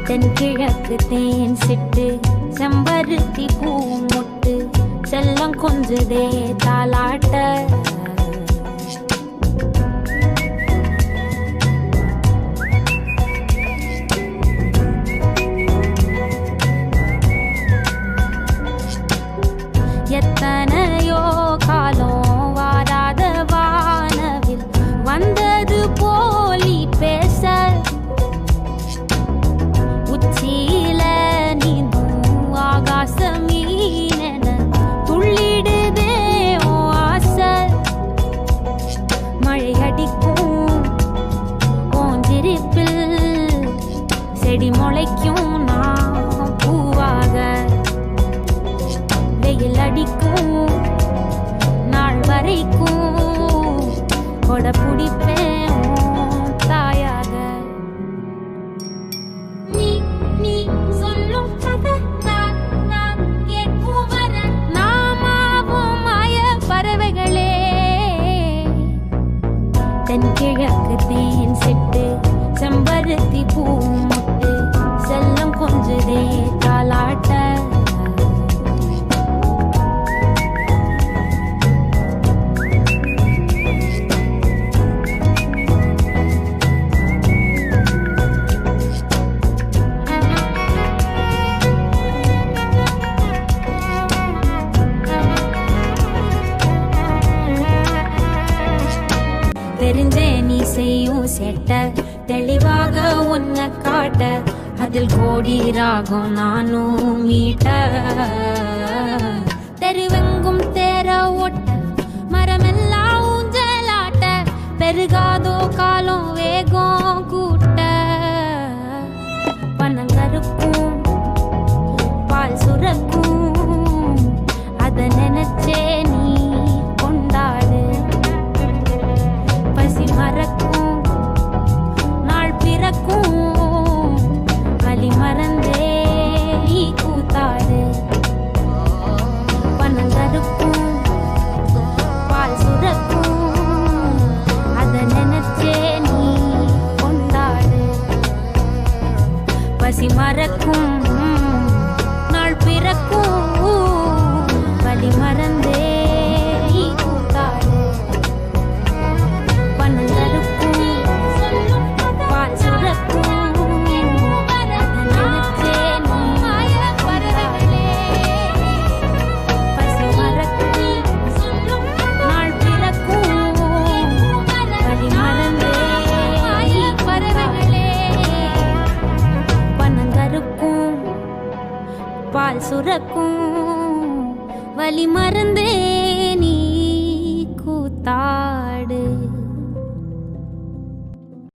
தென்கிழக்கு தேன் சிட்டு செம்பருத்தி பூ முட்டு செல்லம் கொஞ்சுதே தாலாட்ட எத்தனையோ காலம் வாராத வானவில் வந்தது போலி பேச உச்சியில நீந்தும் ஆகாச மீனென துள்ளிடுதே ஓ ஆசை மழை அடிக்கும் ஓஞ்சிருப்பில் செடி முளைக்கும் நான் பூவாக வெயில் அடிக்கும் நாள் வரைக்கும் கொடை பிடிப்பேன் தாயாக நீ நீ சொல்லும் கதை நான் கேட்கும் வர நாமாவும் மாய பறவைகளே தென்கிழக்கு தேன் சிட்டு செம்பருத்தி பூ முட்டு செல்லம் கொஞ்சுதே தாலாட்ட தெரிஞ்சே நீ செய்யும் செட்ட தெளிவாக உன்னை காட்ட அதில் கோடி ராகம் நானும் மீட்ட தெருவெங்கும் தேர ஓட்ட மரமெல்லாம் ஊஞ்சலாட்ட பெருகாதோ காலம் வேகம் கூட்ட பனங்கருக்கும் பால் சுரக்கும் அதை நினைச்சே நீ கொண்டாடு பசி மறக்கும் நாள் பிறக்கும் வலி மறந்தே நீ கூத்தாடு பனங்கருக்கும் பால் சுரக்கும் அதை நினைச்சே நீ கொண்டாடு பசி மறக்கும் நாள் பிறக்கும் வலி மறந்தே நீ கூத்தாடு பால் சுரக்கும் வலி மறந்தே நீ கூத்தா